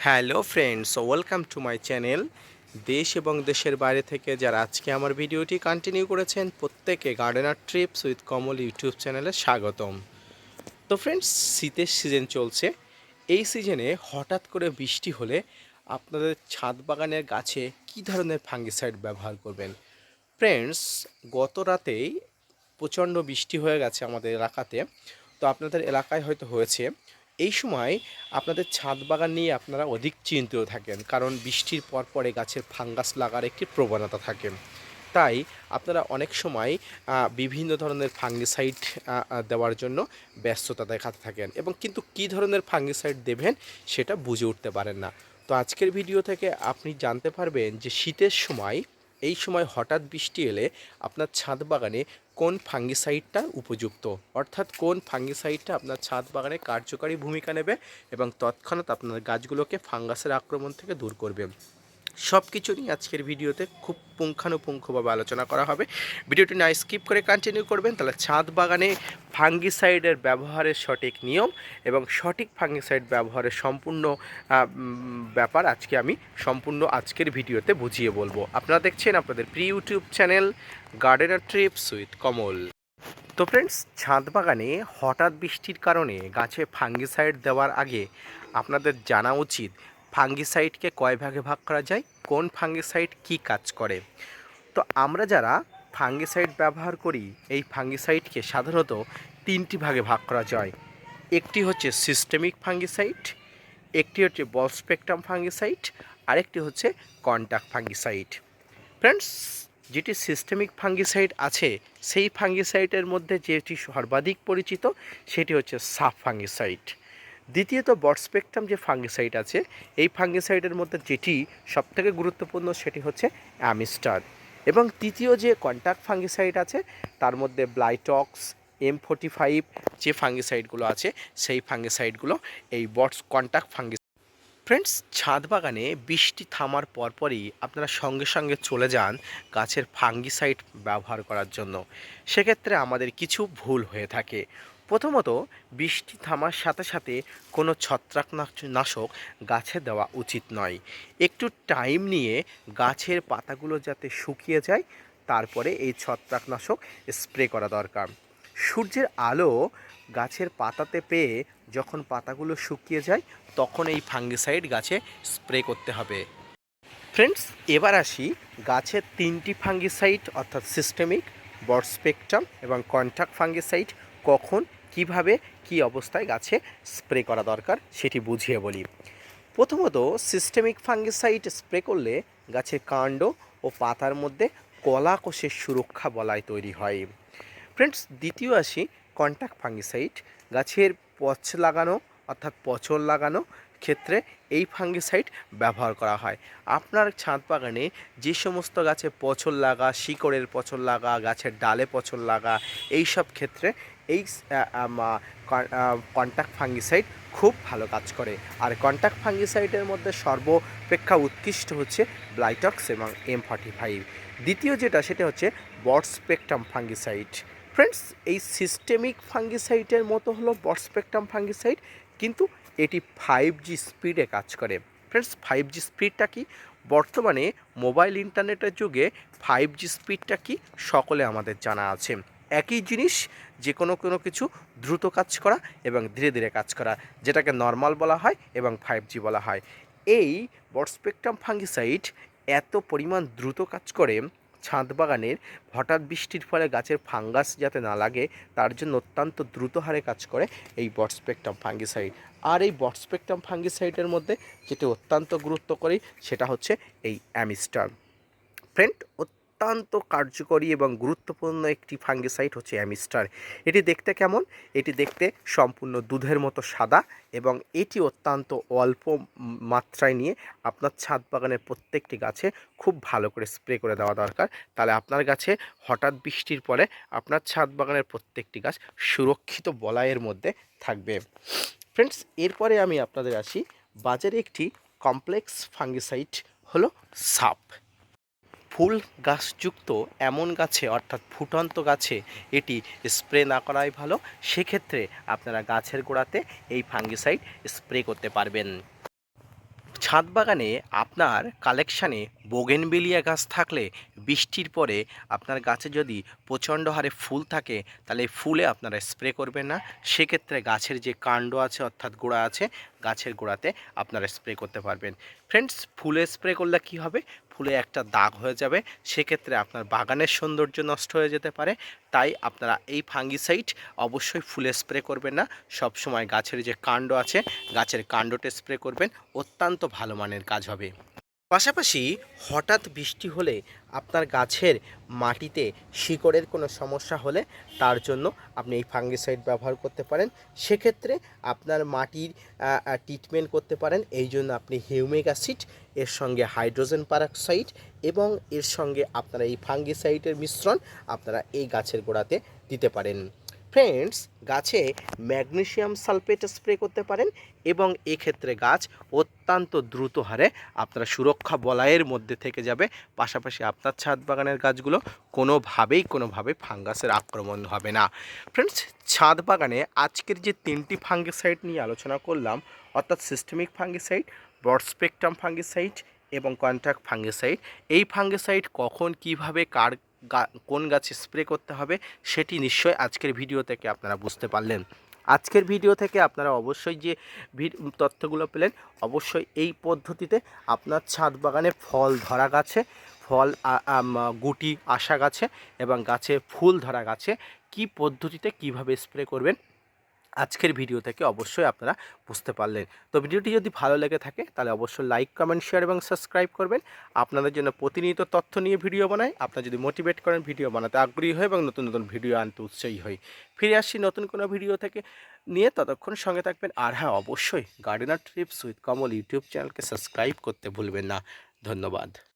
Hello friends, welcome to my channel. দেশ এবং দেশের বাইরে থেকে যারা আজকে আমার ভিডিওটি কন্টিনিউ করেছেন প্রত্যেকে gardener trips with Kamal YouTube চ্যানেলে স্বাগতম। তো ফ্রেন্ডস, শীতের সিজন চলছে। এই সিজনে হঠাৎ করে বৃষ্টি হলে আপনাদের ছাদ বাগানের গাছে কী ধরনের ফাঙ্গিসাইড ব্যবহার করবেন? ফ্রেন্ডস, গত রাতেই প্রচণ্ড বৃষ্টি হয়ে গেছে আমাদের এলাকাতে। তো আপনাদের এলাকায় হয়তো হয়েছে। এই সময় আপনাদের ছাদ বাগান নিয়ে আপনারা অধিক চিন্তিত থাকেন, কারণ বৃষ্টির পরে গাছের ফাঙ্গাস লাগার একটি প্রবণতা থাকে। তাই আপনারা অনেক সময় বিভিন্ন ধরনের ফাঙ্গিসাইড দেওয়ার জন্য ব্যস্ততা দেখাতে থাকেন, এবং কিন্তু কী ধরনের ফাঙ্গিসাইড দেবেন সেটা বুঝে উঠতে পারেন না। তো আজকের ভিডিও থেকে আপনি জানতে পারবেন যে শীতের সময়, এই সময় হঠাৎ বৃষ্টি এলে আপনার ছাদ বাগানে কোন ফাঙ্গিসাইডটা উপযুক্ত, অর্থাৎ কোন ফাঙ্গিসাইডটা আপনার ছাদ বাগানে কার্যকারী ভূমিকা নেবে এবং তৎক্ষণাৎ আপনার গাছগুলোকে ফাঙ্গাসের আক্রমণ থেকে দূর করবে। সব কিছু নিয়ে আজকের ভিডিওতে খুব পুঙ্খানুপুঙ্খভাবে আলোচনা করা হবে। ভিডিওটি না স্কিপ করে কন্টিনিউ করবেন, তাহলে ছাদ বাগানে ফাঙ্গিসাইডের ব্যবহারের সঠিক নিয়ম এবং সঠিক ফাঙ্গিসাইড ব্যবহারের সম্পূর্ণ ব্যাপার আজকে আমি সম্পূর্ণ আজকের ভিডিওতে বুঝিয়ে বলবো। আপনারা দেখছেন আপনাদের প্রিয় YouTube channel gardener trips with Kamal. তো ফ্রেন্ডস, ছাদ বাগানে হঠাৎ বৃষ্টির কারণে গাছে ফাঙ্গিসাইড দেওয়ার আগে আপনাদের জানা উচিত ফাঙ্গিসাইডকে কয় ভাগে ভাগ করা যায়, কোন ফাঙ্গিসাইড কী কাজ করে। তো আমরা যারা ফাঙ্গিসাইড ব্যবহার করি, এই ফাঙ্গিসাইডকে সাধারণত তিনটি ভাগে ভাগ করা যায়। একটি হচ্ছে সিস্টেমিক ফাঙ্গিসাইড, একটি হচ্ছে ব্রড স্পেকট্রাম ফাঙ্গিসাইড, আরেকটি হচ্ছে কন্টাক্ট ফাঙ্গিসাইড। ফ্রেন্ডস, যেটি সিস্টেমিক ফাঙ্গিসাইড আছে, সেই ফাঙ্গিসাইডের মধ্যে যেটি সর্বাধিক পরিচিত সেটি হচ্ছে সাফ ফাঙ্গিসাইড। দ্বিতীয়ত ব্রড স্পেকট্রাম যে ফাঙ্গিসাইড আছে, এই ফাঙ্গিসাইডের মধ্যে যেটি সবথেকে গুরুত্বপূর্ণ সেটি হচ্ছে অ্যামিস্টার। এবং তৃতীয় যে কন্টাক্ট ফাঙ্গিসাইড আছে, তার মধ্যে ব্লাইটক্স, M45 যে ফাঙ্গিসাইডগুলো আছে, সেই ফাঙ্গিসাইডগুলো এই কন্টাক্ট ফাঙ্গিসাইড। ফ্রেন্ডস, ছাদ বাগানে বৃষ্টি থামার পরপরই আপনারা সঙ্গে সঙ্গে চলে যান গাছের ফাঙ্গিসাইড ব্যবহার করার জন্য। সেক্ষেত্রে আমাদের কিছু ভুল হয়ে থাকে। প্রথমত, বৃষ্টি থামার সাথে সাথে কোনো ছত্রাকনাশক গাছে দেওয়া উচিত নয়। একটু টাইম নিয়ে গাছের পাতাগুলো যাতে শুকিয়ে যায়, তারপরে এই ছত্রাকনাশক স্প্রে করা দরকার। সূর্যের আলো গাছের পাতাতে পেয়ে যখন পাতাগুলো শুকিয়ে যায়, তখন এই ফাঙ্গিসাইড গাছে স্প্রে করতে হবে। ফ্রেন্ডস, এবার আসি গাছের তিনটি ফাঙ্গিসাইড অর্থাৎ সিস্টেমিক, ব্রড স্পেকট্রাম এবং কন্টাক্ট ফাঙ্গিসাইড কখন, কিভাবে, কি অবস্থায় গাছে স্প্রে করা দরকার সেটি বুঝিয়ে বলি। প্রথমত, সিস্টেমিক ফাঙ্গিসাইড স্প্রে করলে গাছের কাণ্ড ও পাতার মধ্যে কলা কোষের সুরক্ষা বলয় তৈরি হয়। ফ্রেন্ডস, দ্বিতীয় আসি কন্টাক্ট ফাঙ্গিসাইড। গাছের পচন লাগানো ক্ষেত্রে এই ফাঙ্গিসাইড ব্যবহার করা হয়। আপনার ছাদ বাগানে যে সমস্ত গাছে পচন লাগা, শিকড়ের পচন লাগা, গাছের ডালে পচন লাগা, এই সব ক্ষেত্রে এই কন্টাক্ট ফাঙ্গিসাইড খুব ভালো কাজ করে। আর কন্টাক্ট ফাঙ্গিসাইডের মধ্যে সর্বাপেক্ষা উৎকৃষ্ট হচ্ছে ব্লাইটক্স এবং M45। দ্বিতীয় যেটা, সেটা হচ্ছে ব্রড স্পেকট্রাম ফাঙ্গিসাইড। ফ্রেন্ডস, এই সিস্টেমিক ফাঙ্গিসাইডের মতো হলো ব্রড স্পেকট্রাম ফাঙ্গিসাইড, কিন্তু এটি 5G স্পিডে কাজ করে। ফ্রেন্ডস, 5G স্পিডটা কি? বর্তমানে মোবাইল ইন্টারনেটের যুগে 5G স্পিডটা কি সকলে আমাদের জানা আছে। একই জিনিস, যে কোনো কিছু দ্রুত কাজ করা এবং ধীরে ধীরে কাজ করা, যেটাকে নর্মাল বলা হয় এবং 5G বলা হয়। এই ব্রড স্পেকট্রাম ফাঙ্গিসাইড এত পরিমাণ দ্রুত কাজ করে, ছাদ বাগানের হঠাৎ বৃষ্টির ফলে গাছের ফাঙ্গাস যাতে না লাগে তার জন্য অত্যন্ত দ্রুত হারে কাজ করে এই ব্রড স্পেকট্রাম ফাঙ্গিসাইড। আর এই ব্রড স্পেকট্রাম ফাঙ্গিসাইডের মধ্যে যেটি অত্যন্ত গুরুত্ব করে সেটা হচ্ছে এই অ্যামিস্টার। ফ্রেন্ড, অত্যন্ত কার্যকরী এবং গুরুত্বপূর্ণ একটি ফাঙ্গিসাইড হচ্ছে অ্যামিস্টার। এটি দেখতে কেমন? এটি দেখতে সম্পূর্ণ দুধের মতো সাদা, এবং এটি অত্যন্ত অল্প মাত্রায় নিয়ে আপনার ছাদ বাগানের প্রত্যেকটি গাছে খুব ভালো করে স্প্রে করে দেওয়া দরকার। তাহলে আপনার গাছে হঠাৎ বৃষ্টির পরে আপনার ছাদ বাগানের প্রত্যেকটি গাছ সুরক্ষিত বলয়ের মধ্যে থাকবে। ফ্রেন্ডস, এরপরে আমি আপনাদের আসি বাজারে একটি কমপ্লেক্স ফাঙ্গিসাইড হলো সাপ। ফুল গাছযুক্ত এমন গাছে অর্থাৎ ফুটন্ত গাছে এটি স্প্রে না করাই ভালো। সেক্ষেত্রে আপনারা গাছের গোড়াতে এই ফাঙ্গিসাইড স্প্রে করতে পারবেন। ছাদ বাগানে আপনার কালেকশানে বোগেনভিলিয়া গাছ থাকলে বৃষ্টির পরে আপনার গাছে যদি প্রচণ্ড হারে ফুল থাকে তাহলে এই ফুলে আপনারা স্প্রে করবেন না। সেক্ষেত্রে গাছের যে কাণ্ড আছে অর্থাৎ গোড়া আছে, গাছের গোড়াতে আপনারা স্প্রে করতে পারবেন। ফ্রেন্ডস, ফুলে স্প্রে করলে কি হবে, ফুলে একটা দাগ হয়ে যাবে, সেক্ষেত্রে আপনার বাগানের সৌন্দর্য নষ্ট হয়ে যেতে পারে। তাই আপনারা এই ফাঙ্গিসাইড অবশ্যই ফুলে স্প্রে করবেন না, সব সময় গাছের যে কাণ্ড আছে গাছের কাণ্ডতে স্প্রে করবেন, অত্যন্ত ভালো মানের কাজ হবে। পাশাপাশি হঠাৎ বৃষ্টি হলে আপনার গাছের মাটিতে শিকড়ের কোনো সমস্যা হলে তার জন্য আপনি এই ফাঙ্গিসাইড ব্যবহার করতে পারেন। সেক্ষেত্রে আপনার মাটির ট্রিটমেন্ট করতে পারেন। এই জন্য আপনি হিউমিক অ্যাসিড, এর সঙ্গে হাইড্রোজেন পারঅক্সাইড এবং এর সঙ্গে আপনারা এই ফাঙ্গিসাইডের মিশ্রণ আপনারা এই গাছের গোড়াতে দিতে পারেন। ফ্রেন্ডস, গাছে ম্যাগনেসিয়াম সালফেট স্প্রে করতে পারেন এবং এক্ষেত্রে গাছ অত্যন্ত দ্রুত হারে আপনারা সুরক্ষা বলয়ের মধ্যে থেকে যাবে। পাশাপাশি আপনার ছাদ বাগানের গাছগুলো কোনোভাবে ফাঙ্গাসের আক্রমণ হবে না। ফ্রেন্ডস, ছাদ বাগানে আজকের যে 3টি ফাঙ্গিসাইড নিয়ে আলোচনা করলাম, অর্থাৎ systemic fungicide, broad spectrum fungicide এবং কন্ট্রাক্ট ফাঙ্গিসাইড, এই ফাঙ্গিসাইড কখন কিভাবে কোন গাছে স্প্রে করতে হবে সেটি নিশ্চয়ই আজকের ভিডিও থেকে আপনারা বুঝতে পারলেন। আজকের ভিডিও থেকে আপনারা অবশ্যই যে তথ্যগুলো পেলেন, অবশ্যই এই পদ্ধতিতে আপনার ছাদ বাগানে ফল ধরা গাছে, ফল গুটি আসা গাছে এবং গাছে ফুল ধরা গাছে কি পদ্ধতিতে কিভাবে স্প্রে করবেন আজকের ভিডিও থেকে অবশ্যই আপনারা বুঝতে পারলেন। তো ভিডিওটি যদি ভালো লেগে থাকে তাহলে অবশ্যই লাইক, কমেন্ট, শেয়ার এবং সাবস্ক্রাইব করবেন। আপনাদের জন্য প্রতিনিয়ত তথ্য নিয়ে ভিডিও বানাই। আপনারা যদি মোটিভেট করেন, ভিডিও বানাতে আগ্রহী হয় এবং নতুন নতুন ভিডিও আনতে উৎসাহী হই। ফিরে আসছি নতুন কোনো ভিডিও থেকে নিয়ে, ততক্ষণ সঙ্গে থাকবেন। আর হ্যাঁ, অবশ্যই gardener trips with Kamal YouTube চ্যানেলকে সাবস্ক্রাইব করতে ভুলবেন না। ধন্যবাদ।